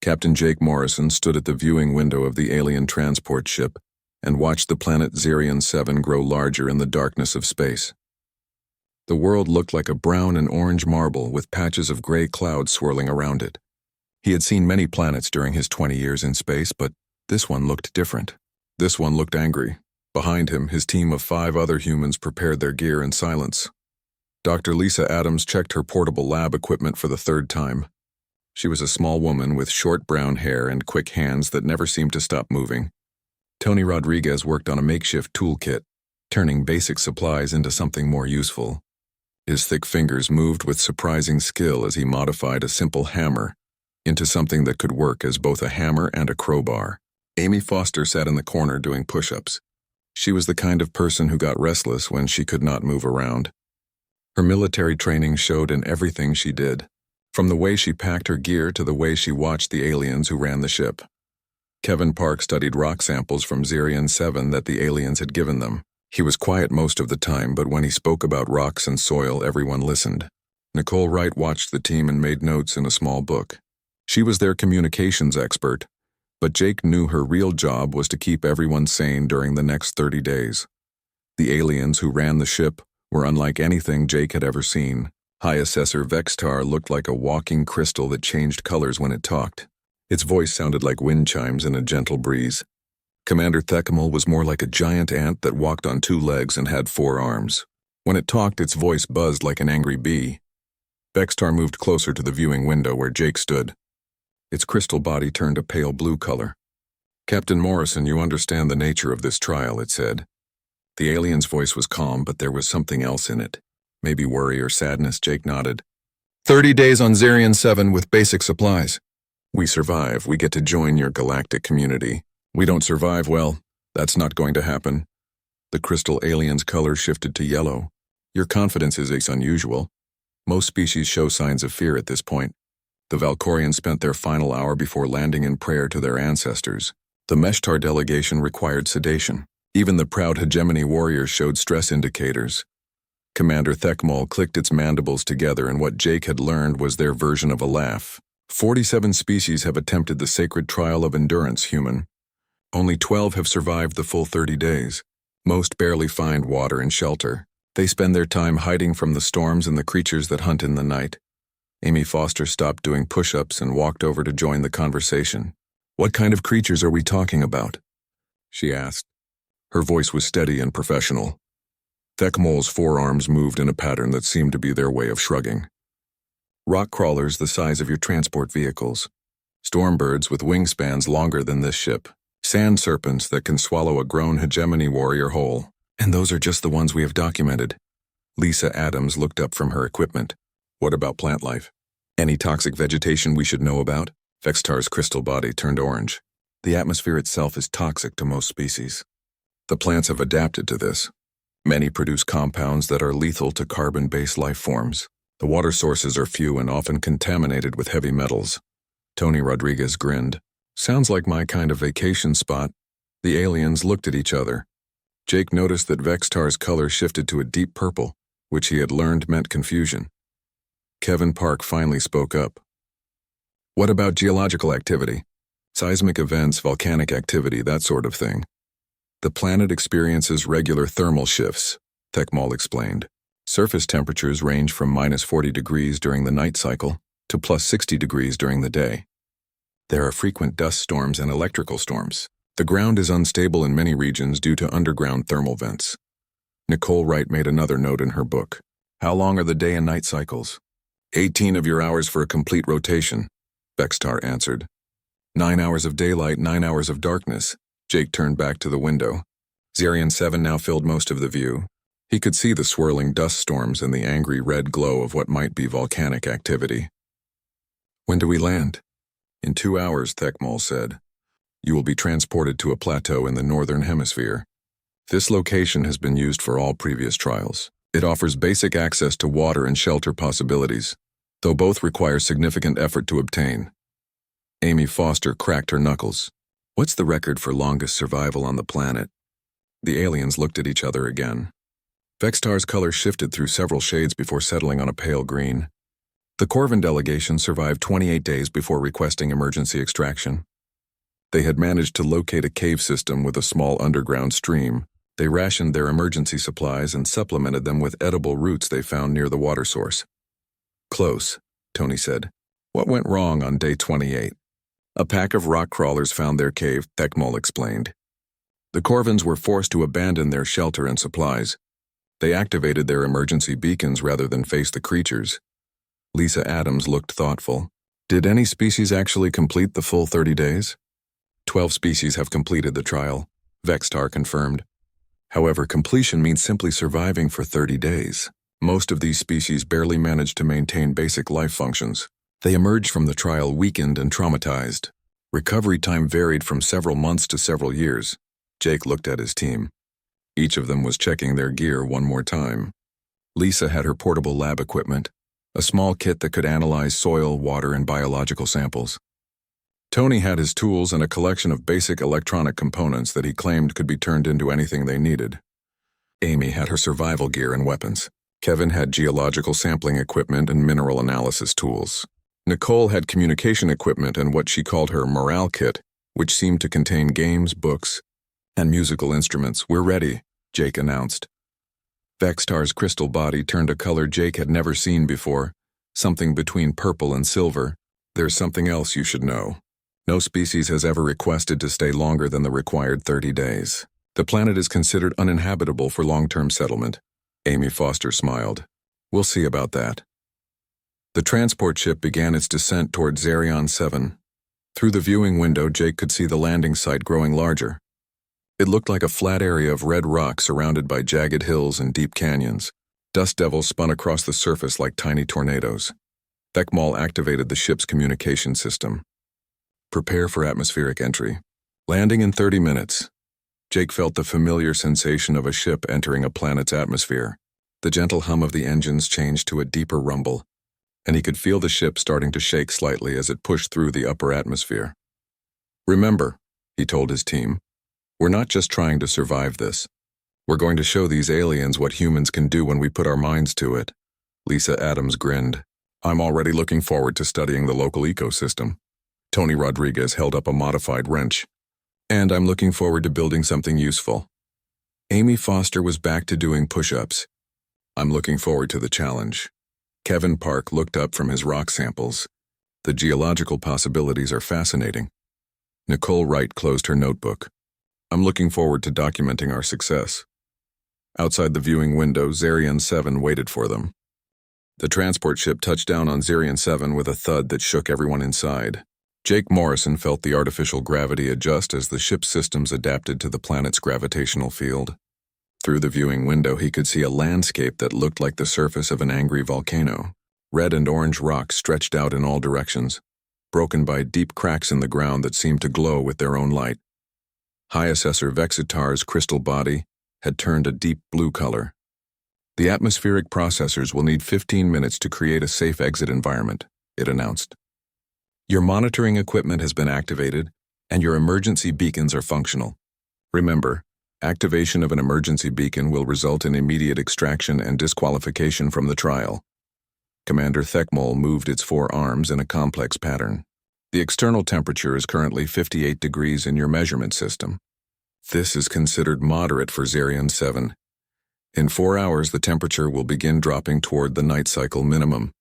Captain Jake Morrison stood at the viewing window of the alien transport ship and watched the planet Xerion 7 grow larger in the darkness of space. The world looked like a brown and orange marble with patches of gray clouds swirling around it. He had seen many planets during his 20 years in space, but this one looked different. This one looked angry. Behind him, his team of 5 other humans prepared their gear in silence. Dr. Lisa Adams checked her portable lab equipment for the 3rd time. She was a small woman with short brown hair and quick hands that never seemed to stop moving. Tony Rodriguez worked on a makeshift toolkit, turning basic supplies into something more useful. His thick fingers moved with surprising skill as he modified a simple hammer into something that could work as both a hammer and a crowbar. Amy Foster sat in the corner doing push-ups. She was the kind of person who got restless when she could not move around. Her military training showed in everything she did, from the way she packed her gear to the way she watched the aliens who ran the ship. Kevin Park studied rock samples from Xerion 7 that the aliens had given them. He was quiet most of the time, but when he spoke about rocks and soil, everyone listened. Nicole Wright watched the team and made notes in a small book. She was their communications expert, but Jake knew her real job was to keep everyone sane during the next 30 days. The aliens who ran the ship were unlike anything Jake had ever seen. High Assessor Vextar looked like a walking crystal that changed colors when it talked. Its voice sounded like wind chimes in a gentle breeze. Commander Thecamel was more like a giant ant that walked on 2 legs and had 4 arms. When it talked, its voice buzzed like an angry bee. Vextar moved closer to the viewing window where Jake stood. Its crystal body turned a pale blue color. "Captain Morrison, you understand the nature of this trial," it said. The alien's voice was calm, but there was something else in it. Maybe worry or sadness. Jake nodded. 30 days on Xerion 7 with basic supplies. We survive, we get to join your galactic community. We don't survive, well, that's not going to happen. The crystal alien's color shifted to yellow. Your confidence is unusual. Most species show signs of fear at this point. The Valkorians spent their final hour before landing in prayer to their ancestors. The Meshtar delegation required sedation. Even the proud hegemony warriors showed stress indicators. Commander Thecamel clicked its mandibles together, and what Jake had learned was their version of a laugh. 47 species have attempted the sacred trial of endurance, human. Only 12 have survived the full 30 days. Most barely find water and shelter. They spend their time hiding from the storms and the creatures that hunt in the night. Amy Foster stopped doing push-ups and walked over to join the conversation. "What kind of creatures are we talking about?" she asked. Her voice was steady and professional. Thecmel's forearms moved in a pattern that seemed to be their way of shrugging. "Rock crawlers the size of your transport vehicles. Stormbirds with wingspans longer than this ship. Sand serpents that can swallow a grown hegemony warrior whole. And those are just the ones we have documented." Lisa Adams looked up from her equipment. "What about plant life? Any toxic vegetation we should know about?" Vextar's crystal body turned orange. "The atmosphere itself is toxic to most species. The plants have adapted to this. Many produce compounds that are lethal to carbon-based life forms. The water sources are few and often contaminated with heavy metals." Tony Rodriguez grinned. "Sounds like my kind of vacation spot." The aliens looked at each other. Jake noticed that Vextar's color shifted to a deep purple, which he had learned meant confusion. Kevin Park finally spoke up. "What about geological activity? Seismic events, volcanic activity, that sort of thing." "The planet experiences regular thermal shifts," Thecamel explained. "Surface temperatures range from -40 degrees during the night cycle to +60 degrees during the day. There are frequent dust storms and electrical storms. The ground is unstable in many regions due to underground thermal vents." Nicole Wright made another note in her book. "How long are the day and night cycles?" 18 of your hours for a complete rotation," Vextar answered. 9 hours of daylight, 9 hours of darkness." Jake turned back to the window. Xerion 7 now filled most of the view. He could see the swirling dust storms and the angry red glow of what might be volcanic activity. "When do we land?" "In 2 hours, Thecamel said. You will be transported to a plateau in the northern hemisphere. This location has been used for all previous trials. It offers basic access to water and shelter possibilities, though both require significant effort to obtain." Amy Foster cracked her knuckles. "What's the record for longest survival on the planet?" The aliens looked at each other again. Vextar's color shifted through several shades before settling on a pale green. The Corvin delegation survived 28 days before requesting emergency extraction. They had managed to locate a cave system with a small underground stream. They rationed their emergency supplies and supplemented them with edible roots they found near the water source. Close, Tony said. What went wrong on day 28? A pack of rock crawlers found their cave, Thekmol explained. The Corvins were forced to abandon their shelter and supplies. They activated their emergency beacons rather than face the creatures. Lisa Adams looked thoughtful. Did any species actually complete the full 30 days? 12 species have completed the trial, Vextar confirmed. However, completion means simply surviving for 30 days. Most of these species barely managed to maintain basic life functions. They emerged from the trial weakened and traumatized. Recovery time varied from several months to several years. Jake looked at his team. Each of them was checking their gear one more time. Lisa had her portable lab equipment, a small kit that could analyze soil, water, and biological samples. Tony had his tools and a collection of basic electronic components that he claimed could be turned into anything they needed. Amy had her survival gear and weapons. Kevin had geological sampling equipment and mineral analysis tools. Nicole had communication equipment and what she called her morale kit, which seemed to contain games, books, and musical instruments. We're ready, Jake announced. Vextar's crystal body turned a color Jake had never seen before, something between purple and silver. There's something else you should know. No species has ever requested to stay longer than the required 30 days. The planet is considered uninhabitable for long-term settlement. Amy Foster smiled. We'll see about that. The transport ship began its descent toward Zarion 7. Through the viewing window, Jake could see the landing site growing larger. It looked like a flat area of red rock surrounded by jagged hills and deep canyons. Dust devils spun across the surface like tiny tornadoes. Thekmol activated the ship's communication system. Prepare for atmospheric entry. Landing in 30 minutes. Jake felt the familiar sensation of a ship entering a planet's atmosphere. The gentle hum of the engines changed to a deeper rumble, and he could feel the ship starting to shake slightly as it pushed through the upper atmosphere. Remember, he told his team, we're not just trying to survive this. We're going to show these aliens what humans can do when we put our minds to it. Lisa Adams grinned. I'm already looking forward to studying the local ecosystem. Tony Rodriguez held up a modified wrench. And I'm looking forward to building something useful. Amy Foster was back to doing push-ups. I'm looking forward to the challenge. Kevin Park looked up from his rock samples. The geological possibilities are fascinating. Nicole Wright closed her notebook. I'm looking forward to documenting our success. Outside the viewing window, Zarion 7 waited for them. The transport ship touched down on Zarion 7 with a thud that shook everyone inside. Jake Morrison felt the artificial gravity adjust as the ship's systems adapted to the planet's gravitational field. Through the viewing window, he could see a landscape that looked like the surface of an angry volcano. Red and orange rocks stretched out in all directions, broken by deep cracks in the ground that seemed to glow with their own light. High Assessor Vexitar's crystal body had turned a deep blue color. The atmospheric processors will need 15 minutes to create a safe exit environment, it announced. Your monitoring equipment has been activated, and your emergency beacons are functional. Remember, activation of an emergency beacon will result in immediate extraction and disqualification from the trial. Commander Thekmol moved its 4 arms in a complex pattern. The external temperature is currently 58 degrees in your measurement system. This is considered moderate for Zarion 7. In 4 hours, the temperature will begin dropping toward the night cycle minimum.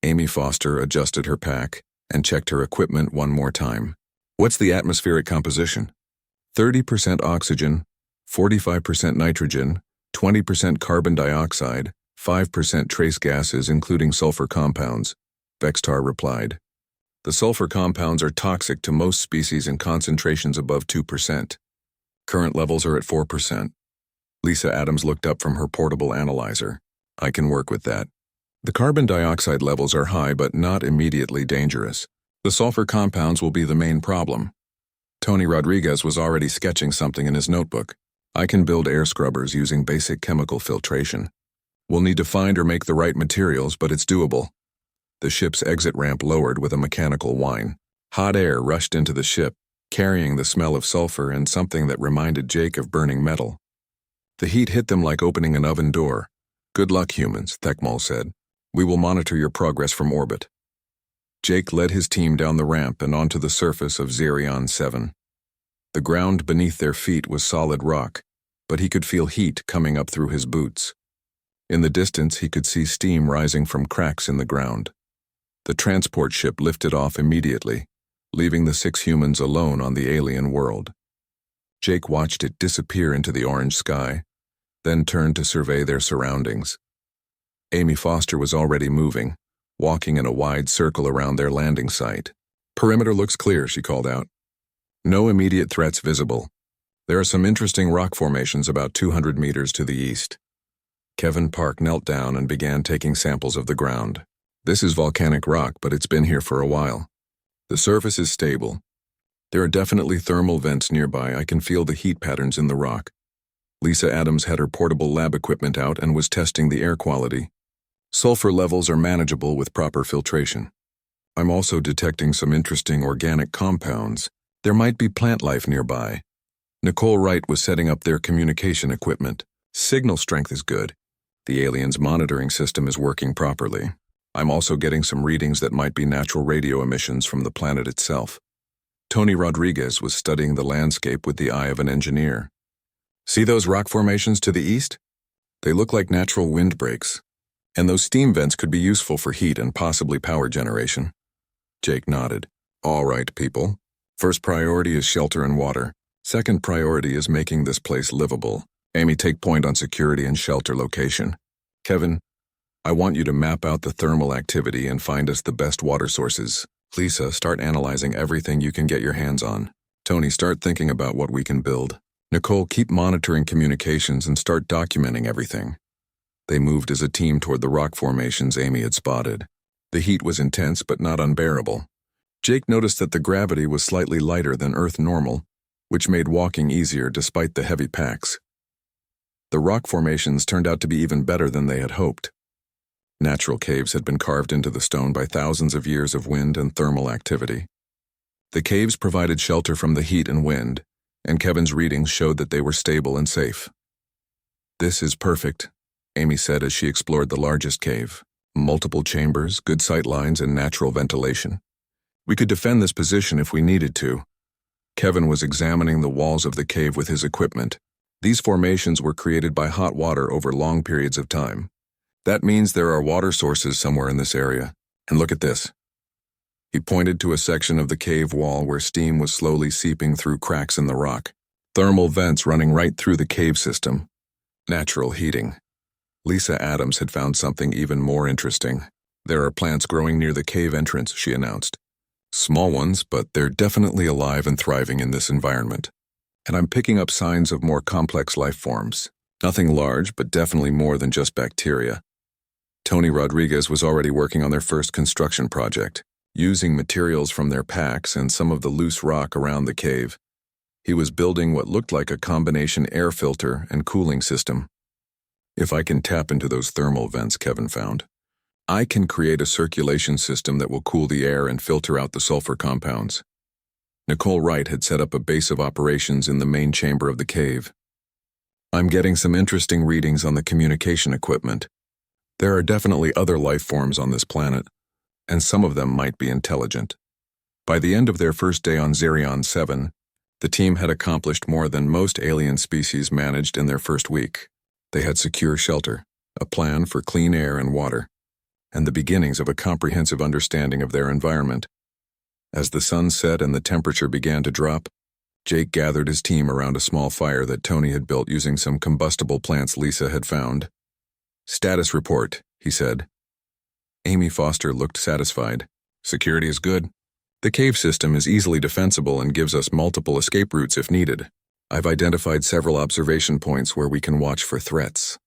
Amy Foster adjusted her pack and checked her equipment one more time. What's the atmospheric composition? 30% oxygen, 45% nitrogen, 20% carbon dioxide, 5% trace gases including sulfur compounds, Vextar replied. The sulfur compounds are toxic to most species in concentrations above 2%. Current levels are at 4%. Lisa Adams looked up from her portable analyzer. I can work with that. The carbon dioxide levels are high but not immediately dangerous. The sulfur compounds will be the main problem. Tony Rodriguez was already sketching something in his notebook. I can build air scrubbers using basic chemical filtration. We'll need to find or make the right materials, but it's doable. The ship's exit ramp lowered with a mechanical whine. Hot air rushed into the ship, carrying the smell of sulfur and something that reminded Jake of burning metal. The heat hit them like opening an oven door. Good luck, humans, Thekmol said. We will monitor your progress from orbit. Jake led his team down the ramp and onto the surface of Zerion 7. The ground beneath their feet was solid rock, but he could feel heat coming up through his boots. In the distance, he could see steam rising from cracks in the ground. The transport ship lifted off immediately, leaving the 6 humans alone on the alien world. Jake watched it disappear into the orange sky, then turned to survey their surroundings. Amy Foster was already moving, walking in a wide circle around their landing site. "Perimeter looks clear," she called out. "No immediate threats visible. There are some interesting rock formations about 200 meters to the east." Kevin Park knelt down and began taking samples of the ground. "This is volcanic rock, but it's been here for a while. The surface is stable. There are definitely thermal vents nearby. I can feel the heat patterns in the rock." Lisa Adams had her portable lab equipment out and was testing the air quality. "Sulfur levels are manageable with proper filtration. I'm also detecting some interesting organic compounds. There might be plant life nearby." Nicole Wright was setting up their communication equipment. "Signal strength is good. The aliens' monitoring system is working properly. I'm also getting some readings that might be natural radio emissions from the planet itself." Tony Rodriguez was studying the landscape with the eye of an engineer. "See those rock formations to the east? They look like natural windbreaks. And those steam vents could be useful for heat and possibly power generation." Jake nodded. "All right, people. First priority is shelter and water. Second priority is making this place livable. Amy, take point on security and shelter location. Kevin, I want you to map out the thermal activity and find us the best water sources. Lisa, start analyzing everything you can get your hands on. Tony, start thinking about what we can build. Nicole, keep monitoring communications and start documenting everything." They moved as a team toward the rock formations Amy had spotted. The heat was intense but not unbearable. Jake noticed that the gravity was slightly lighter than Earth normal, which made walking easier despite the heavy packs. The rock formations turned out to be even better than they had hoped. Natural caves had been carved into the stone by thousands of years of wind and thermal activity. The caves provided shelter from the heat and wind, and Kevin's readings showed that they were stable and safe. "This is perfect," Amy said as she explored the largest cave. "Multiple chambers, good sight lines, and natural ventilation. We could defend this position if we needed to." Kevin was examining the walls of the cave with his equipment. These formations were created by hot water over long periods of time. That means there are water sources somewhere in this area. And look at this. He pointed to a section of the cave wall where steam was slowly seeping through cracks in the rock. Thermal vents running right through the cave system. Natural heating. Lisa Adams had found something even more interesting. "There are plants growing near the cave entrance," she announced. "Small ones, but they're definitely alive and thriving in this environment. And I'm picking up signs of more complex life forms. Nothing large, but definitely more than just bacteria." Tony Rodriguez was already working on their first construction project, using materials from their packs and some of the loose rock around the cave. He was building what looked like a combination air filter and cooling system. "If I can tap into those thermal vents," Kevin found, "I can create a circulation system that will cool the air and filter out the sulfur compounds." Nicole Wright had set up a base of operations in the main chamber of the cave. "I'm getting some interesting readings on the communication equipment. There are definitely other life forms on this planet, and some of them might be intelligent." By the end of their first day on Zerion 7, the team had accomplished more than most alien species managed in their first week. They had secure shelter, a plan for clean air and water, and the beginnings of a comprehensive understanding of their environment. As the sun set and the temperature began to drop, Jake gathered his team around a small fire that Tony had built using some combustible plants Lisa had found. "Status report," he said. Amy Foster looked satisfied. "Security is good. The cave system is easily defensible and gives us multiple escape routes if needed. I've identified several observation points where we can watch for threats."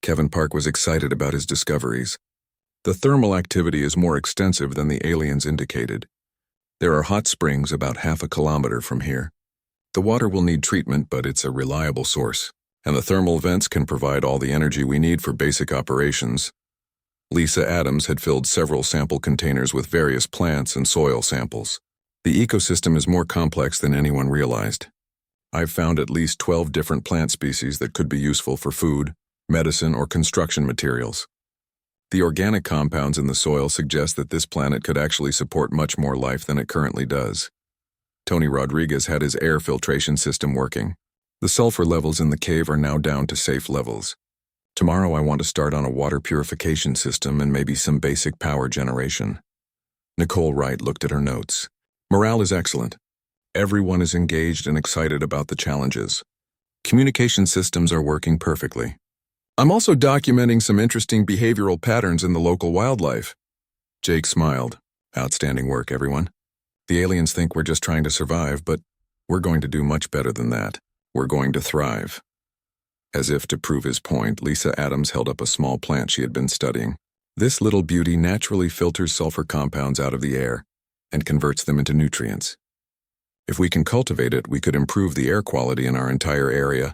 Kevin Park was excited about his discoveries. "The thermal activity is more extensive than the aliens indicated. There are hot springs about half a kilometer from here. The water will need treatment, but it's a reliable source, and the thermal vents can provide all the energy we need for basic operations." Lisa Adams had filled several sample containers with various plants and soil samples. "The ecosystem is more complex than anyone realized. I've found at least 12 different plant species that could be useful for food, medicine, or construction materials. The organic compounds in the soil suggest that this planet could actually support much more life than it currently does. Tony Rodriguez had his air filtration system working. The sulfur levels in the cave are now down to safe levels. Tomorrow I want to start on a water purification system and maybe some basic power generation. Nicole Wright looked at her notes. Morale is excellent. Everyone is engaged and excited about the challenges. Communication systems are working perfectly. I'm also documenting some interesting behavioral patterns in the local wildlife. Jake smiled. Outstanding work, everyone. The aliens think we're just trying to survive, but we're going to do much better than that. We're going to thrive. As if to prove his point, Lisa Adams held up a small plant she had been studying. This little beauty naturally filters sulfur compounds out of the air and converts them into nutrients. If we can cultivate it, we could improve the air quality in our entire area.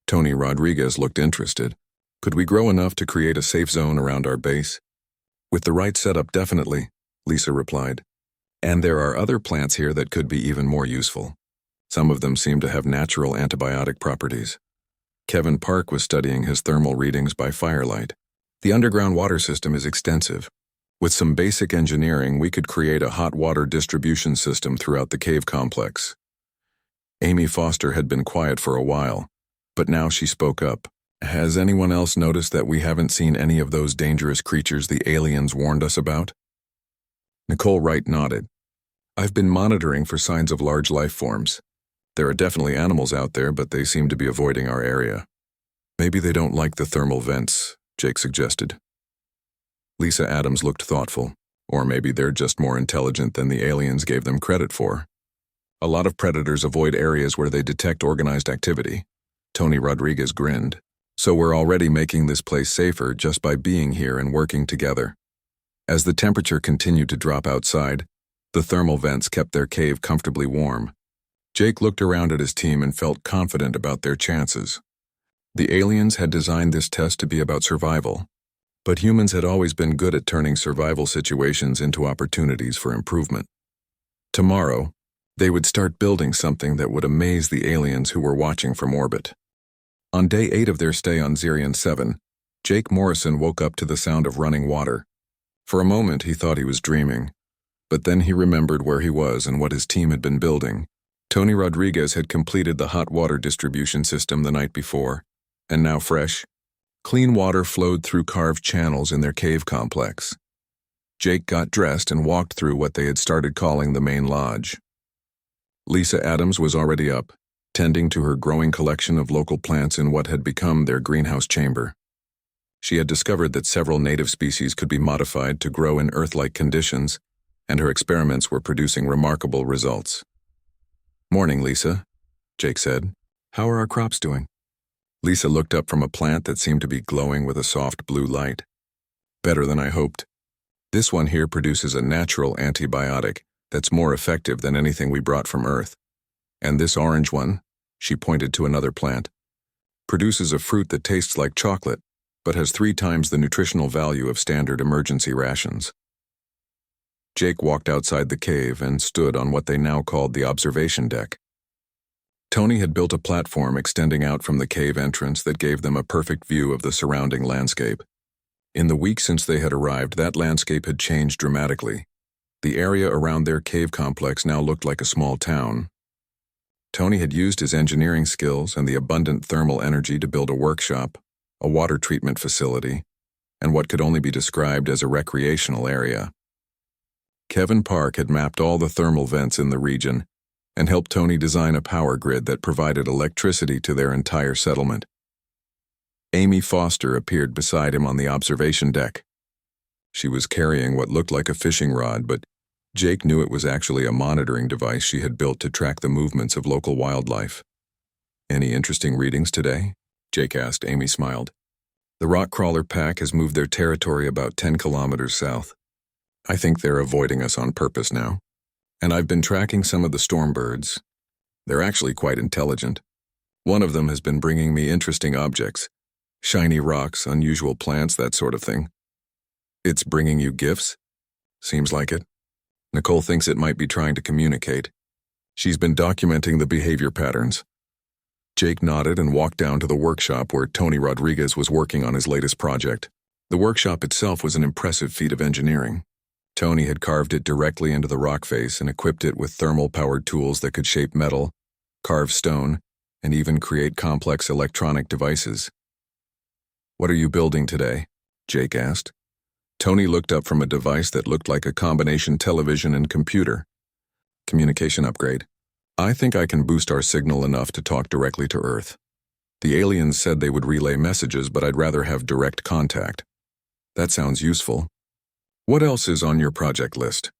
Tony Rodriguez looked interested. Could we grow enough to create a safe zone around our base? With the right setup, definitely, Lisa replied. And there are other plants here that could be even more useful. Some of them seem to have natural antibiotic properties. Kevin Park was studying his thermal readings by firelight. The underground water system is extensive. With some basic engineering, we could create a hot water distribution system throughout the cave complex. Amy Foster had been quiet for a while, but now she spoke up. Has anyone else noticed that we haven't seen any of those dangerous creatures the aliens warned us about? Nicole Wright nodded. I've been monitoring for signs of large life forms. There are definitely animals out there, but they seem to be avoiding our area. Maybe they don't like the thermal vents, Jake suggested. Lisa Adams looked thoughtful, or maybe they're just more intelligent than the aliens gave them credit for. A lot of predators avoid areas where they detect organized activity. Tony Rodriguez grinned. So we're already making this place safer just by being here and working together. As the temperature continued to drop outside, the thermal vents kept their cave comfortably warm. Jake looked around at his team and felt confident about their chances. The aliens had designed this test to be about survival, but humans had always been good at turning survival situations into opportunities for improvement. Tomorrow, they would start building something that would amaze the aliens who were watching from orbit. On day 8 of their stay on Zirion 7, Jake Morrison woke up to the sound of running water. For a moment, he thought he was dreaming, but then he remembered where he was and what his team had been building. Tony Rodriguez had completed the hot water distribution system the night before, and now fresh, clean water flowed through carved channels in their cave complex. Jake got dressed and walked through what they had started calling the main lodge. Lisa Adams was already up, tending to her growing collection of local plants in what had become their greenhouse chamber. She had discovered that several native species could be modified to grow in Earth-like conditions, and her experiments were producing remarkable results. "Morning, Lisa," Jake said. "How are our crops doing?" Lisa looked up from a plant that seemed to be glowing with a soft blue light. "Better than I hoped. This one here produces a natural antibiotic that's more effective than anything we brought from Earth. And this orange one," she pointed to another plant, "produces a fruit that tastes like chocolate, but has 3 times the nutritional value of standard emergency rations." Jake walked outside the cave and stood on what they now called the observation deck. Tony had built a platform extending out from the cave entrance that gave them a perfect view of the surrounding landscape. In the week since they had arrived, that landscape had changed dramatically. The area around their cave complex now looked like a small town. Tony had used his engineering skills and the abundant thermal energy to build a workshop, a water treatment facility, and what could only be described as a recreational area. Kevin Park had mapped all the thermal vents in the region and helped Tony design a power grid that provided electricity to their entire settlement. Amy Foster appeared beside him on the observation deck. She was carrying what looked like a fishing rod, but Jake knew it was actually a monitoring device she had built to track the movements of local wildlife. "Any interesting readings today?" Jake asked. Amy smiled. "The rock crawler pack has moved their territory about 10 kilometers south. I think they're avoiding us on purpose now. And I've been tracking some of the storm birds. They're actually quite intelligent. One of them has been bringing me interesting objects, shiny rocks, unusual plants, that sort of thing." "It's bringing you gifts?" "Seems like it. Nicole thinks it might be trying to communicate. She's been documenting the behavior patterns." Jake nodded and walked down to the workshop where Tony Rodriguez was working on his latest project. The workshop itself was an impressive feat of engineering. Tony had carved it directly into the rock face and equipped it with thermal-powered tools that could shape metal, carve stone, and even create complex electronic devices. "What are you building today?" Jake asked. Tony looked up from a device that looked like a combination television and computer. "Communication upgrade. I think I can boost our signal enough to talk directly to Earth. The aliens said they would relay messages, but I'd rather have direct contact." "That sounds useful. What else is on your project list?"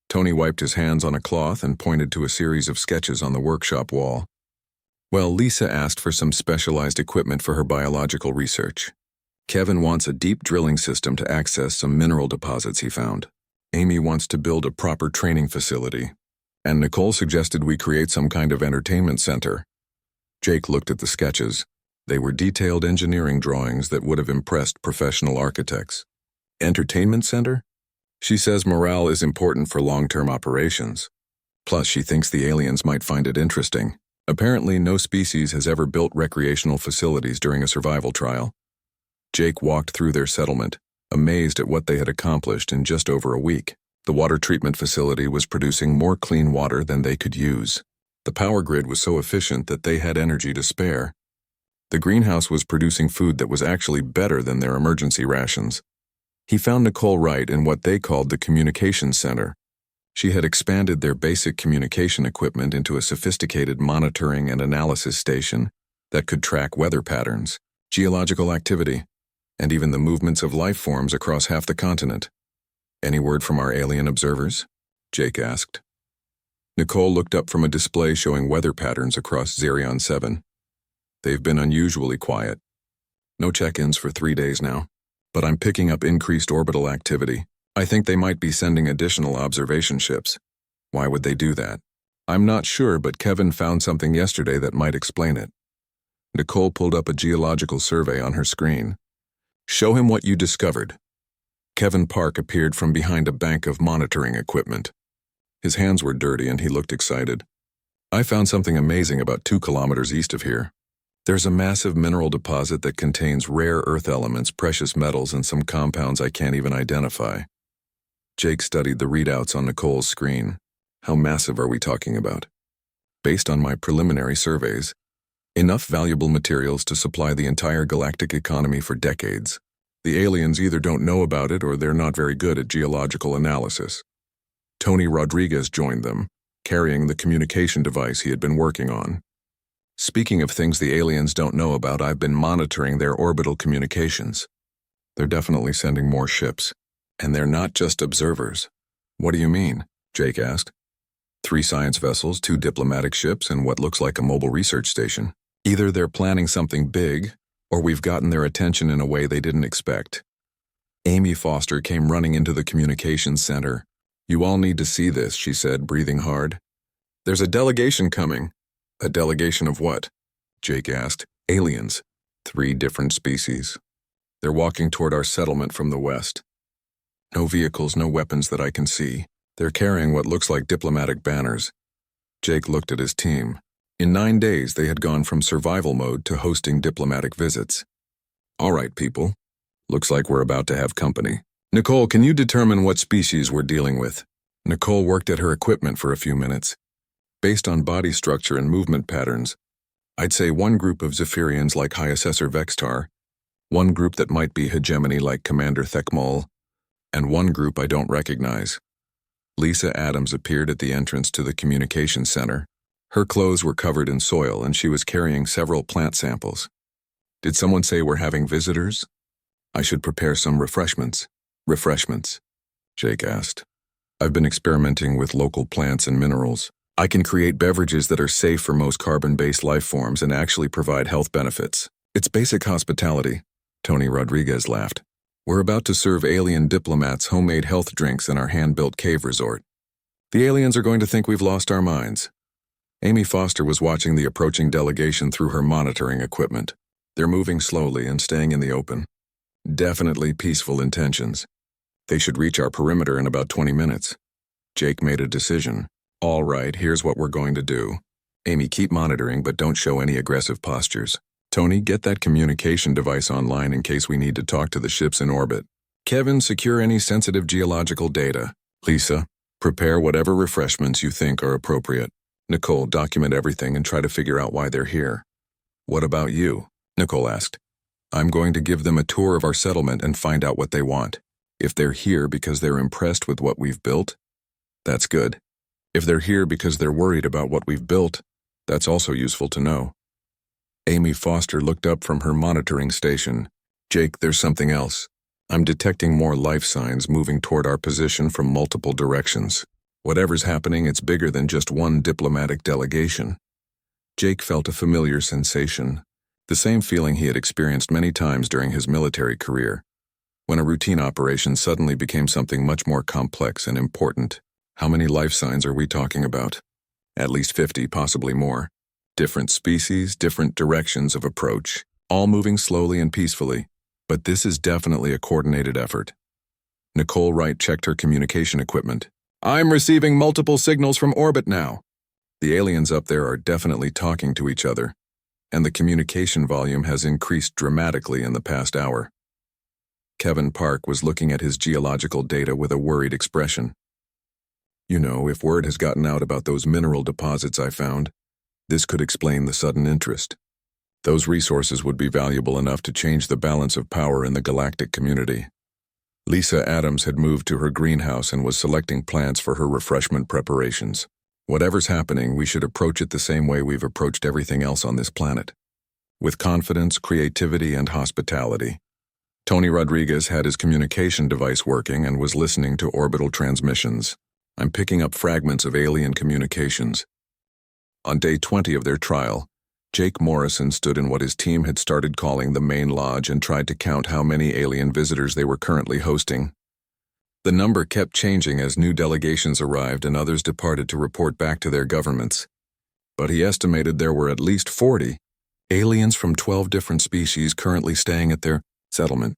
Tony wiped his hands on a cloth and pointed to a series of sketches on the workshop wall. "Well, Lisa asked for some specialized equipment for her biological research. Kevin wants a deep drilling system to access some mineral deposits he found. Amy wants to build a proper training facility. And Nicole suggested we create some kind of entertainment center." Jake looked at the sketches. They were detailed engineering drawings that would have impressed professional architects. "Entertainment center?" "She says morale is important for long-term operations. Plus, she thinks the aliens might find it interesting. Apparently, no species has ever built recreational facilities during a survival trial." Jake walked through their settlement, amazed at what they had accomplished in just over a week. The water treatment facility was producing more clean water than they could use. The power grid was so efficient that they had energy to spare. The greenhouse was producing food that was actually better than their emergency rations. He found Nicole right in what they called the communications center. She had expanded their basic communication equipment into a sophisticated monitoring and analysis station that could track weather patterns, geological activity, and even the movements of life forms across half the continent. "Any word from our alien observers?" Jake asked. Nicole looked up from a display showing weather patterns across Zerion 7. "They've been unusually quiet. No check-ins for 3 days now, but I'm picking up increased orbital activity. I think they might be sending additional observation ships. Why would they do that? I'm not sure, but Kevin found something yesterday that might explain it." Nicole pulled up a geological survey on her screen. "Show him what you discovered." Kevin Park appeared from behind a bank of monitoring equipment. His hands were dirty and he looked excited. "I found something amazing about 2 kilometers east of here. There's a massive mineral deposit that contains rare earth elements, precious metals, and some compounds I can't even identify." Jake studied the readouts on Nicole's screen. "How massive are we talking about?" "Based on my preliminary surveys, enough valuable materials to supply the entire galactic economy for decades. The aliens either don't know about it or they're not very good at geological analysis." Tony Rodriguez joined them, carrying the communication device he had been working on. "Speaking of things the aliens don't know about, I've been monitoring their orbital communications. They're definitely sending more ships. And they're not just observers." "What do you mean?" Jake asked. 3 science vessels, 2 diplomatic ships, and what looks like a mobile research station. Either they're planning something big, or we've gotten their attention in a way they didn't expect." Amy Foster came running into the communications center. "You all need to see this," she said, breathing hard. "There's a delegation coming." "A delegation of what?" Jake asked. "Aliens. 3 different species. They're walking toward our settlement from the west. No vehicles, no weapons that I can see. They're carrying what looks like diplomatic banners." Jake looked at his team. In 9 days, they had gone from survival mode to hosting diplomatic visits. "All right, people. Looks like we're about to have company. Nicole, can you determine what species we're dealing with?" Nicole worked at her equipment for a few minutes. "Based on body structure and movement patterns, I'd say one group of Zephyrians like High Assessor Vextar, one group that might be hegemony like Commander Thekmol, and one group I don't recognize." Lisa Adams appeared at the entrance to the communications center. Her clothes were covered in soil and she was carrying several plant samples. "Did someone say we're having visitors? I should prepare some refreshments." "Refreshments?" Jake asked. "I've been experimenting with local plants and minerals. I can create beverages that are safe for most carbon-based life forms and actually provide health benefits. It's basic hospitality." Tony Rodriguez laughed. "We're about to serve alien diplomats homemade health drinks in our hand-built cave resort. The aliens are going to think we've lost our minds." Amy Foster was watching the approaching delegation through her monitoring equipment. "They're moving slowly and staying in the open. Definitely peaceful intentions. They should reach our perimeter in about 20 minutes. Jake made a decision. "All right, here's what we're going to do. Amy, keep monitoring, but don't show any aggressive postures. Tony, get that communication device online in case we need to talk to the ships in orbit. Kevin, secure any sensitive geological data. Lisa, prepare whatever refreshments you think are appropriate. Nicole, document everything and try to figure out why they're here. What about you? Nicole asked. I'm going to give them a tour of our settlement and find out what they want. If they're here because they're impressed with what we've built, that's good. If they're here because they're worried about what we've built, that's also useful to know. Amy Foster looked up from her monitoring station. Jake, there's something else. I'm detecting more life signs moving toward our position from multiple directions. Whatever's happening, it's bigger than just one diplomatic delegation. Jake felt a familiar sensation, the same feeling he had experienced many times during his military career, when a routine operation suddenly became something much more complex and important. How many life signs are we talking about? At least 50, possibly more. Different species, different directions of approach, all moving slowly and peacefully, but this is definitely a coordinated effort. Nicole Wright checked her communication equipment. I'm receiving multiple signals from orbit now. The aliens up there are definitely talking to each other, and the communication volume has increased dramatically in the past hour. Kevin Park was looking at his geological data with a worried expression. You know, if word has gotten out about those mineral deposits I found, this could explain the sudden interest. Those resources would be valuable enough to change the balance of power in the galactic community. Lisa Adams had moved to her greenhouse and was selecting plants for her refreshment preparations. Whatever's happening, we should approach it the same way we've approached everything else on this planet. With confidence, creativity, and hospitality. Tony Rodriguez had his communication device working and was listening to orbital transmissions. I'm picking up fragments of alien communications. On day 20 of their trial, Jake Morrison stood in what his team had started calling the main lodge and tried to count how many alien visitors they were currently hosting. The number kept changing as new delegations arrived and others departed to report back to their governments. But he estimated there were at least 40 aliens from 12 different species currently staying at their settlement.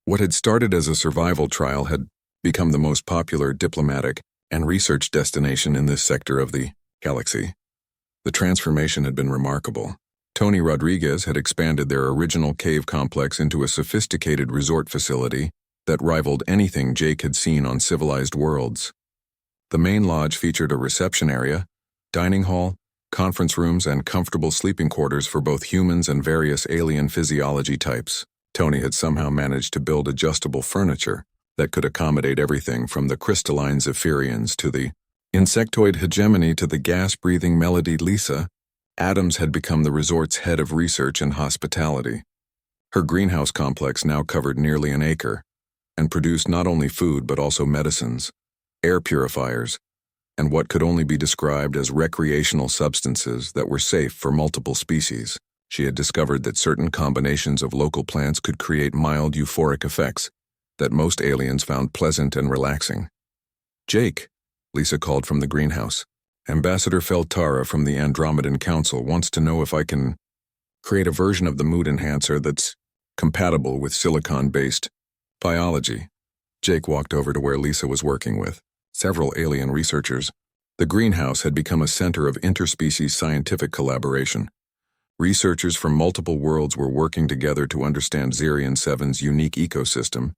What had started as a survival trial had become the most popular diplomatic and research destination in this sector of the galaxy. The transformation had been remarkable. Tony Rodriguez had expanded their original cave complex into a sophisticated resort facility that rivaled anything Jake had seen on civilized worlds. The main lodge featured a reception area, dining hall, conference rooms, and comfortable sleeping quarters for both humans and various alien physiology types. Tony had somehow managed to build adjustable furniture that could accommodate everything from the crystalline Zephyrians to the insectoid hegemony to the gas-breathing melody. Lisa Adams had become the resort's head of research and hospitality. Her greenhouse complex now covered nearly an acre and produced not only food but also medicines, air purifiers, and what could only be described as recreational substances that were safe for multiple species. She had discovered that certain combinations of local plants could create mild euphoric effects that most aliens found pleasant and relaxing. Jake, Lisa called from the greenhouse. Ambassador Feltara from the Andromedan Council wants to know if I can create a version of the mood enhancer that's compatible with silicon-based biology. Jake walked over to where Lisa was working with several alien researchers. The greenhouse had become a center of interspecies scientific collaboration. Researchers from multiple worlds were working together to understand Zirion 7's unique ecosystem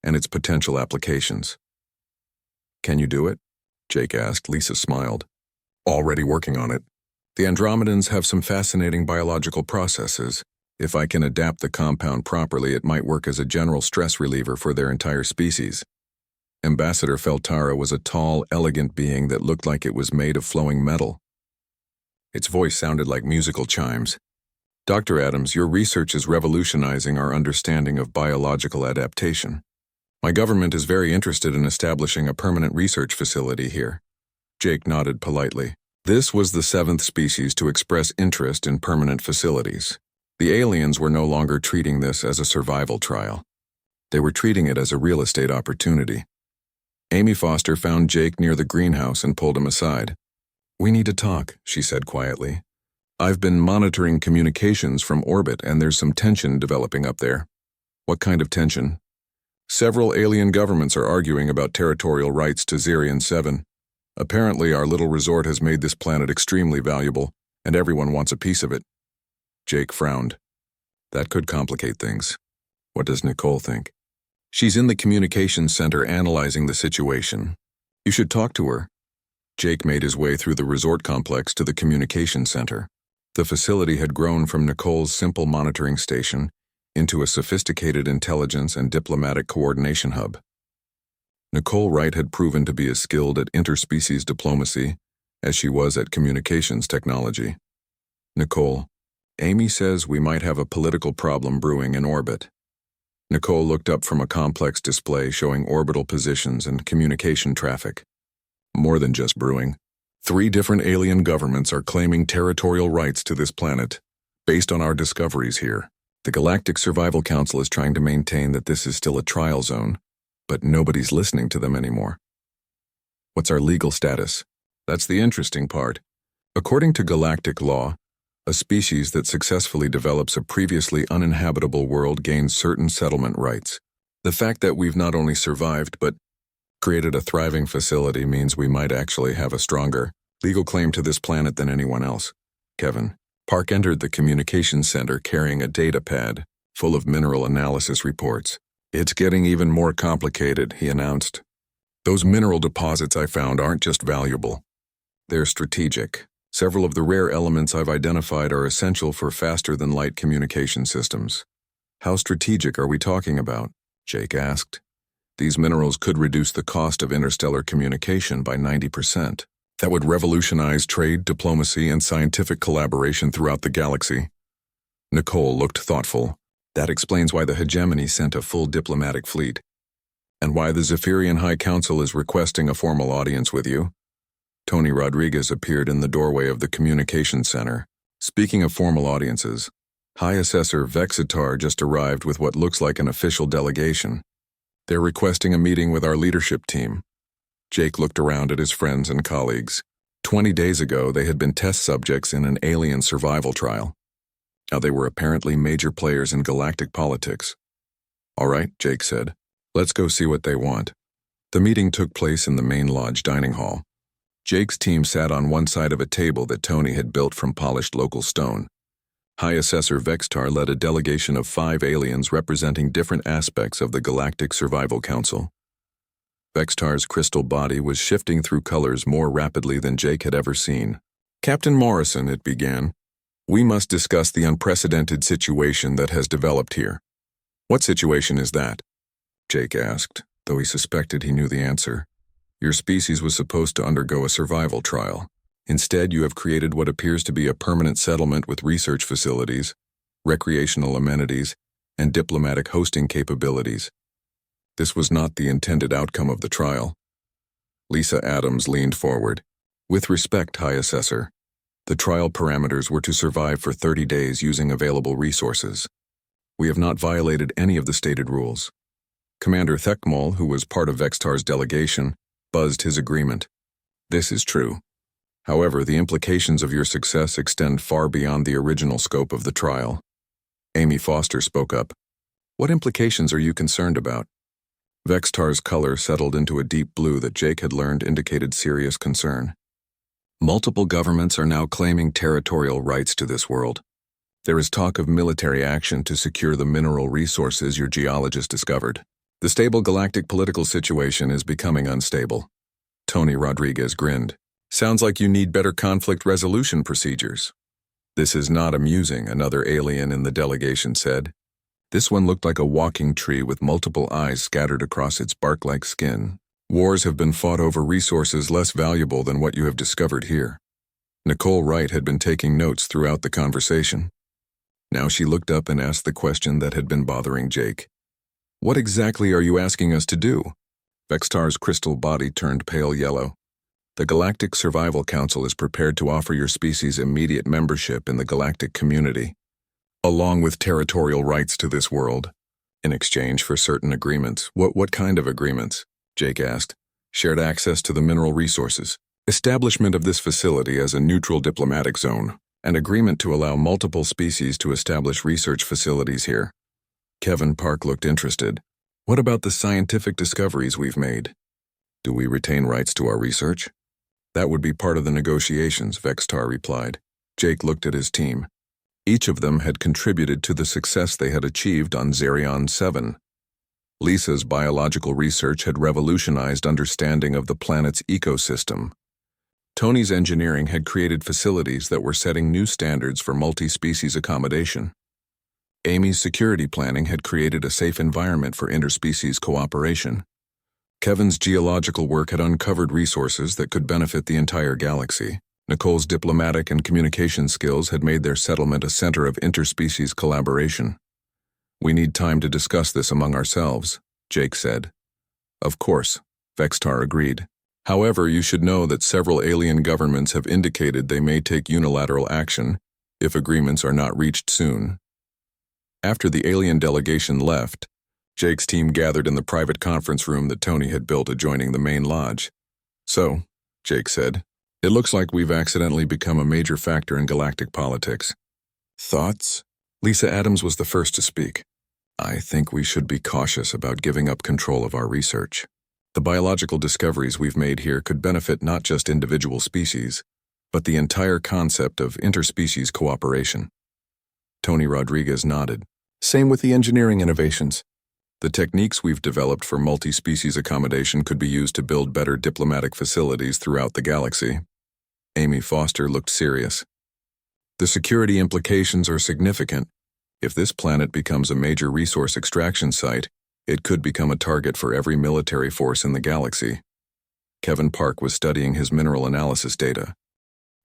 and its potential applications. Can you do it? Jake asked. Lisa smiled. Already working on it. The Andromedans have some fascinating biological processes. If I can adapt the compound properly, it might work as a general stress reliever for their entire species. Ambassador Feltara was a tall, elegant being that looked like it was made of flowing metal. Its voice sounded like musical chimes. Dr. Adams, your research is revolutionizing our understanding of biological adaptation. My government is very interested in establishing a permanent research facility here. Jake nodded politely. This was the 7th species to express interest in permanent facilities. The aliens were no longer treating this as a survival trial. They were treating it as a real estate opportunity. Amy Foster found Jake near the greenhouse and pulled him aside. We need to talk, she said quietly. I've been monitoring communications from orbit and there's some tension developing up there. What kind of tension? Several alien governments are arguing about territorial rights to Zirion 7. Apparently, our little resort has made this planet extremely valuable, and everyone wants a piece of it. Jake frowned. That could complicate things. What does Nicole think? She's in the communications center analyzing the situation. You should talk to her. Jake made his way through the resort complex to the communications center. The facility had grown from Nicole's simple monitoring station into a sophisticated intelligence and diplomatic coordination hub. Nicole Wright had proven to be as skilled at interspecies diplomacy as she was at communications technology. Nicole, Amy says we might have a political problem brewing in orbit. Nicole looked up from a complex display showing orbital positions and communication traffic. More than just brewing. 3 different alien governments are claiming territorial rights to this planet, based on our discoveries here. The Galactic Survival Council is trying to maintain that this is still a trial zone, but nobody's listening to them anymore. What's our legal status? That's the interesting part. According to galactic law, a species that successfully develops a previously uninhabitable world gains certain settlement rights. The fact that we've not only survived but created a thriving facility means we might actually have a stronger legal claim to this planet than anyone else. Kevin. Park entered the communications center carrying a data pad full of mineral analysis reports. It's getting even more complicated, he announced. Those mineral deposits I found aren't just valuable. They're strategic. Several of the rare elements I've identified are essential for faster-than-light communication systems. How strategic are we talking about? Jake asked. These minerals could reduce the cost of interstellar communication by 90%. That would revolutionize trade, diplomacy, and scientific collaboration throughout the galaxy. Nicole looked thoughtful. That explains why the hegemony sent a full diplomatic fleet. And why the Zephyrian High Council is requesting a formal audience with you. Tony Rodriguez appeared in the doorway of the communications center. Speaking of formal audiences, High Assessor Vexitar just arrived with what looks like an official delegation. They're requesting a meeting with our leadership team. Jake looked around at his friends and colleagues. 20 days ago, they had been test subjects in an alien survival trial. Now they were apparently major players in galactic politics. All right, Jake said. Let's go see what they want. The meeting took place in the main lodge dining hall. Jake's team sat on one side of a table that Tony had built from polished local stone. High Assessor Vextar led a delegation of 5 aliens representing different aspects of the Galactic Survival Council. Vextar's crystal body was shifting through colors more rapidly than Jake had ever seen. Captain Morrison, it began, we must discuss the unprecedented situation that has developed here. What situation is that? Jake asked, though he suspected he knew the answer. Your species was supposed to undergo a survival trial. Instead, you have created what appears to be a permanent settlement with research facilities, recreational amenities, and diplomatic hosting capabilities. This was not the intended outcome of the trial. Lisa Adams leaned forward. With respect, High Assessor, the trial parameters were to survive for 30 days using available resources. We have not violated any of the stated rules. Commander Thekmal, who was part of Vextar's delegation, buzzed his agreement. This is true. However, the implications of your success extend far beyond the original scope of the trial. Amy Foster spoke up. What implications are you concerned about? Vextar's color settled into a deep blue that Jake had learned indicated serious concern. Multiple governments are now claiming territorial rights to this world. There is talk of military action to secure the mineral resources your geologist discovered. The stable galactic political situation is becoming unstable. Tony Rodriguez grinned. Sounds like you need better conflict resolution procedures. This is not amusing, another alien in the delegation said. This one looked like a walking tree with multiple eyes scattered across its bark-like skin. Wars have been fought over resources less valuable than what you have discovered here. Nicole Wright had been taking notes throughout the conversation. Now she looked up and asked the question that had been bothering Jake. What exactly are you asking us to do? Vextar's crystal body turned pale yellow. The Galactic Survival Council is prepared to offer your species immediate membership in the galactic community, along with territorial rights to this world, in exchange for certain agreements. What kind of agreements? Jake asked. Shared access to the mineral resources, establishment of this facility as a neutral diplomatic zone, and agreement to allow multiple species to establish research facilities here. Kevin Park looked interested. What about the scientific discoveries we've made? Do we retain rights to our research? That would be part of the negotiations, Vextar replied. Jake looked at his team. Each of them had contributed to the success they had achieved on Zerion 7. Lisa's biological research had revolutionized understanding of the planet's ecosystem. Tony's engineering had created facilities that were setting new standards for multi-species accommodation. Amy's security planning had created a safe environment for interspecies cooperation. Kevin's geological work had uncovered resources that could benefit the entire galaxy. Nicole's diplomatic and communication skills had made their settlement a center of interspecies collaboration. "We need time to discuss this among ourselves," Jake said. "Of course," Vextar agreed. "However, you should know that several alien governments have indicated they may take unilateral action if agreements are not reached soon." After the alien delegation left, Jake's team gathered in the private conference room that Tony had built adjoining the main lodge. "So," Jake said, "it looks like we've accidentally become a major factor in galactic politics. Thoughts?" Lisa Adams was the first to speak. "I think we should be cautious about giving up control of our research. The biological discoveries we've made here could benefit not just individual species, but the entire concept of interspecies cooperation." Tony Rodriguez nodded. "Same with the engineering innovations. The techniques we've developed for multi-species accommodation could be used to build better diplomatic facilities throughout the galaxy." Amy Foster looked serious. "The security implications are significant. If this planet becomes a major resource extraction site, it could become a target for every military force in the galaxy." Kevin Park was studying his mineral analysis data.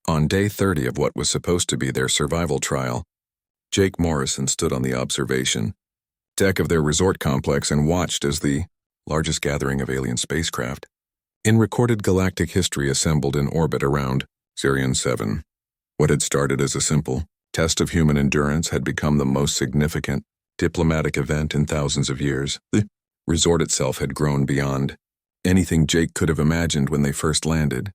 On day 30 of what was supposed to be their survival trial, Jake Morrison stood on the observation deck of their resort complex and watched as the largest gathering of alien spacecraft in recorded galactic history assembled in orbit around Zerion 7. What had started as a simple test of human endurance had become the most significant diplomatic event in thousands of years. The resort itself had grown beyond anything Jake could have imagined when they first landed.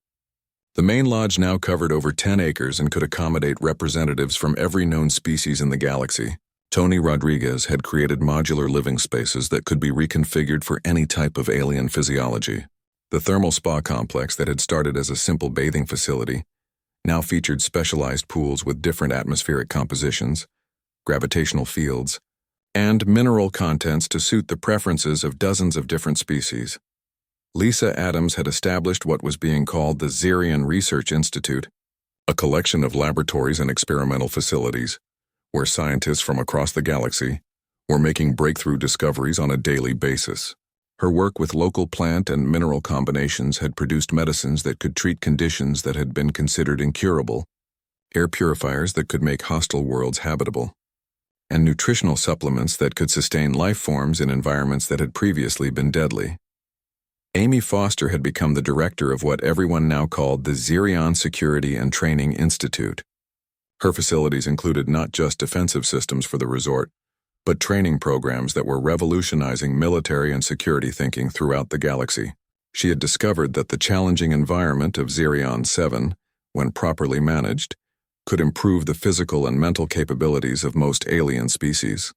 The main lodge now covered over 10 acres and could accommodate representatives from every known species in the galaxy. Tony Rodriguez had created modular living spaces that could be reconfigured for any type of alien physiology. The thermal spa complex that had started as a simple bathing facility now featured specialized pools with different atmospheric compositions, gravitational fields, and mineral contents to suit the preferences of dozens of different species. Lisa Adams had established what was being called the Zerion Research Institute, a collection of laboratories and experimental facilities where scientists from across the galaxy were making breakthrough discoveries on a daily basis. Her work with local plant and mineral combinations had produced medicines that could treat conditions that had been considered incurable, air purifiers that could make hostile worlds habitable, and nutritional supplements that could sustain life forms in environments that had previously been deadly. Amy Foster had become the director of what everyone now called the Zerion Security and Training Institute. Her facilities included not just defensive systems for the resort, but training programs that were revolutionizing military and security thinking throughout the galaxy. She had discovered that the challenging environment of Zerion 7, when properly managed, could improve the physical and mental capabilities of most alien species.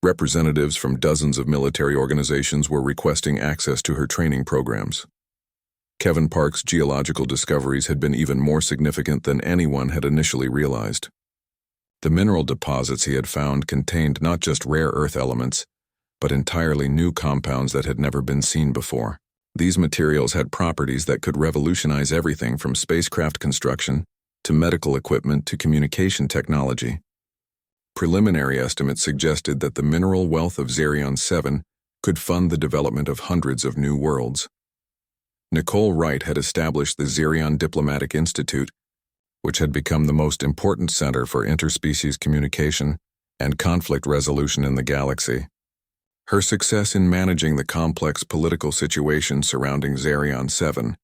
Representatives from dozens of military organizations were requesting access to her training programs. Kevin Park's geological discoveries had been even more significant than anyone had initially realized. The mineral deposits he had found contained not just rare earth elements, but entirely new compounds that had never been seen before. These materials had properties that could revolutionize everything from spacecraft construction to medical equipment to communication technology. Preliminary estimates suggested that the mineral wealth of Zerion 7 could fund the development of hundreds of new worlds. Nicole Wright had established the Zerion Diplomatic Institute, which had become the most important center for interspecies communication and conflict resolution in the galaxy. Her success in managing the complex political situation surrounding Zerion 7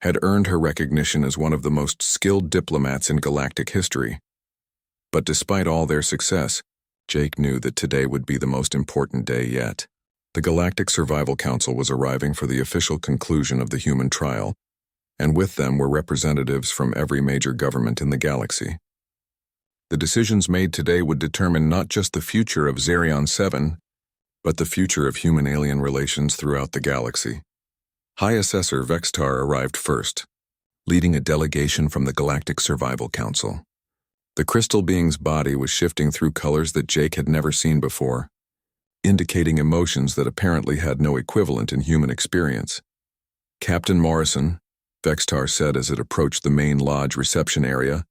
had earned her recognition as one of the most skilled diplomats in galactic history. But despite all their success, Jake knew that today would be the most important day yet. The Galactic Survival Council was arriving for the official conclusion of the human trial, and with them were representatives from every major government in the galaxy. The decisions made today would determine not just the future of Zerion 7, but the future of human-alien relations throughout the galaxy. High Assessor Vextar arrived first, leading a delegation from the Galactic Survival Council. The crystal being's body was shifting through colors that Jake had never seen before, indicating emotions that apparently had no equivalent in human experience. "Captain Morrison," Vextar said as it approached the main lodge reception area,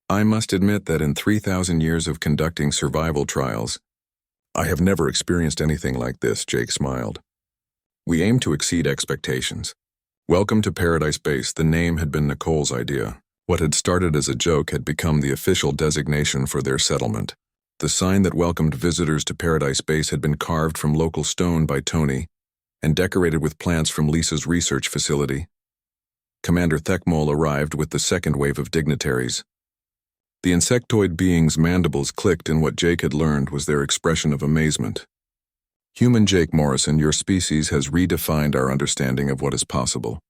"I must admit that in 3,000 years of conducting survival trials, I have never experienced anything like this." Jake smiled. "We aim to exceed expectations." Welcome to Paradise Base. The name had been Nicole's idea. What had started as a joke had become the official designation for their settlement. The sign that welcomed visitors to Paradise Base had been carved from local stone by Tony and decorated with plants from Lisa's research facility. Commander Thekmol arrived with the second wave of dignitaries. The insectoid beings' mandibles clicked in what Jake had learned was their expression of amazement. "Human Jake Morrison, your species has redefined our understanding of what is possible."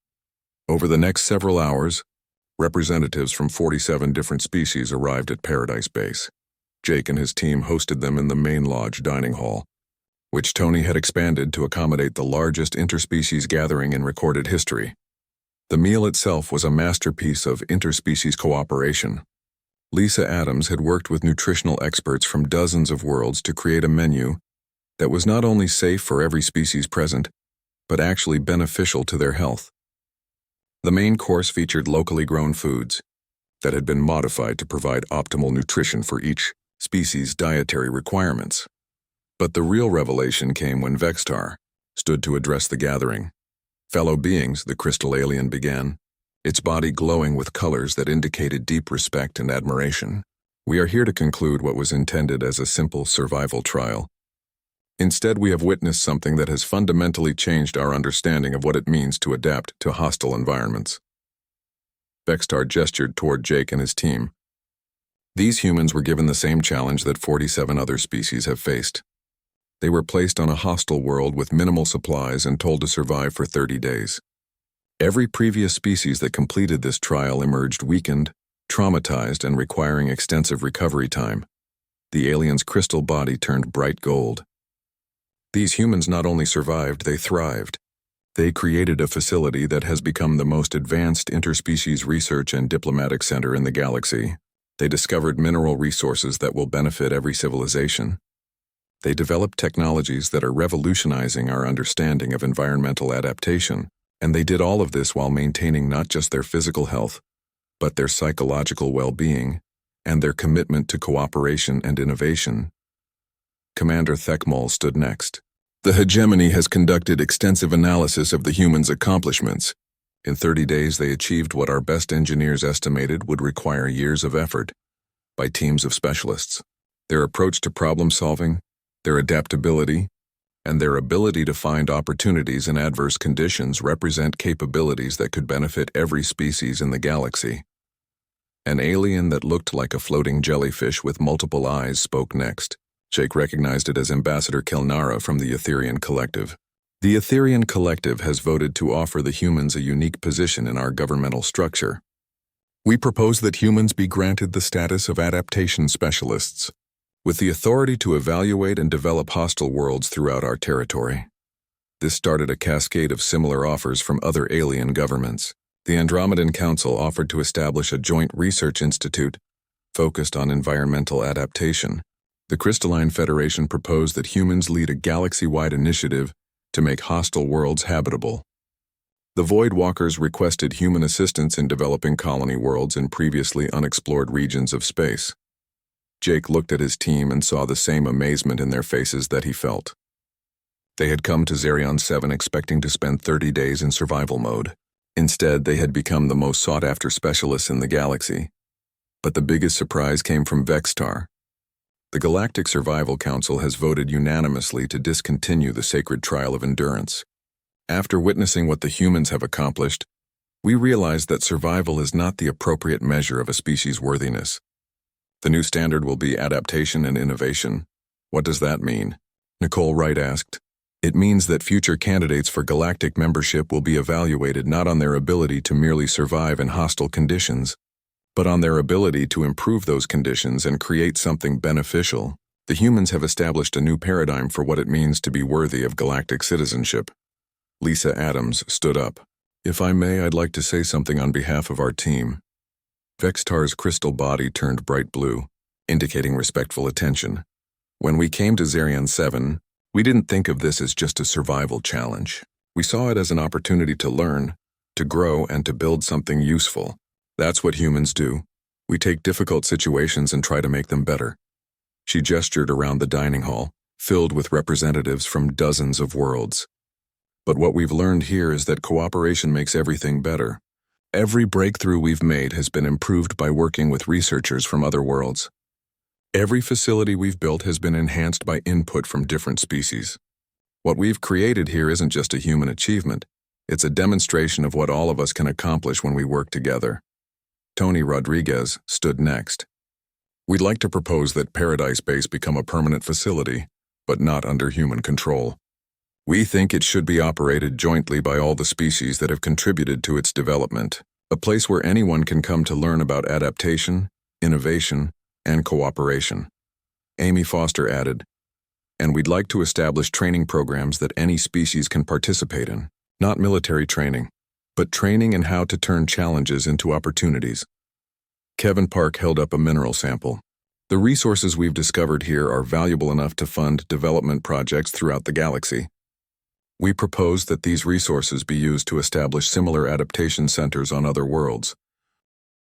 Over the next several hours, representatives from 47 different species arrived at Paradise Base. Jake and his team hosted them in the main lodge dining hall, which Tony had expanded to accommodate the largest interspecies gathering in recorded history. The meal itself was a masterpiece of interspecies cooperation. Lisa Adams had worked with nutritional experts from dozens of worlds to create a menu that was not only safe for every species present, but actually beneficial to their health. The main course featured locally grown foods that had been modified to provide optimal nutrition for each species' dietary requirements. But the real revelation came when Vextar stood to address the gathering. "Fellow beings," the crystal alien began, its body glowing with colors that indicated deep respect and admiration, "we are here to conclude what was intended as a simple survival trial. Instead, we have witnessed something that has fundamentally changed our understanding of what it means to adapt to hostile environments." Vextar gestured toward Jake and his team. "These humans were given the same challenge that 47 other species have faced. They were placed on a hostile world with minimal supplies and told to survive for 30 days. Every previous species that completed this trial emerged weakened, traumatized, and requiring extensive recovery time. The alien's crystal body turned bright gold. These humans not only survived, they thrived. They created a facility that has become the most advanced interspecies research and diplomatic center in the galaxy. They discovered mineral resources that will benefit every civilization. They developed technologies that are revolutionizing our understanding of environmental adaptation, and they did all of this while maintaining not just their physical health, but their psychological well-being and their commitment to cooperation and innovation." Commander Thekmol stood next. "The hegemony has conducted extensive analysis of the humans' accomplishments. In 30 days, they achieved what our best engineers estimated would require years of effort by teams of specialists. Their approach to problem-solving, their adaptability, and their ability to find opportunities in adverse conditions represent capabilities that could benefit every species in the galaxy." An alien that looked like a floating jellyfish with multiple eyes spoke next. Jake recognized it as Ambassador Kelnara from the Etherian Collective. "The Etherian Collective has voted to offer the humans a unique position in our governmental structure. We propose that humans be granted the status of adaptation specialists, with the authority to evaluate and develop hostile worlds throughout our territory." This started a cascade of similar offers from other alien governments. The Andromedan Council offered to establish a joint research institute focused on environmental adaptation. The Crystalline Federation proposed that humans lead a galaxy-wide initiative to make hostile worlds habitable. The Void Walkers requested human assistance in developing colony worlds in previously unexplored regions of space. Jake looked at his team and saw the same amazement in their faces that he felt. They had come to Zerion 7 expecting to spend 30 days in survival mode. Instead, they had become the most sought-after specialists in the galaxy. But the biggest surprise came from Vextar. The Galactic Survival Council has voted unanimously to discontinue the sacred trial of endurance. After witnessing what the humans have accomplished, we realized that survival is not the appropriate measure of a species' worthiness. The new standard will be adaptation and innovation. What does that mean? Nicole Wright asked. It means that future candidates for galactic membership will be evaluated not on their ability to merely survive in hostile conditions, but on their ability to improve those conditions and create something beneficial. The humans have established a new paradigm for what it means to be worthy of galactic citizenship. Lisa Adams stood up. If I may, I'd like to say something on behalf of our team. Vextar's crystal body turned bright blue, indicating respectful attention. When we came to Zarian 7, we didn't think of this as just a survival challenge. We saw it as an opportunity to learn, to grow, and to build something useful. That's what humans do. We take difficult situations and try to make them better. She gestured around the dining hall, filled with representatives from dozens of worlds. But what we've learned here is that cooperation makes everything better. Every breakthrough we've made has been improved by working with researchers from other worlds. Every facility we've built has been enhanced by input from different species. What we've created here isn't just a human achievement, it's a demonstration of what all of us can accomplish when we work together. Tony Rodriguez stood next. We'd like to propose that Paradise Base become a permanent facility, but not under human control. We think it should be operated jointly by all the species that have contributed to its development, a place where anyone can come to learn about adaptation, innovation, and cooperation. Amy Foster added, and we'd like to establish training programs that any species can participate in, not military training, but training in how to turn challenges into opportunities. Kevin Park held up a mineral sample. The resources we've discovered here are valuable enough to fund development projects throughout the galaxy. We propose that these resources be used to establish similar adaptation centers on other worlds,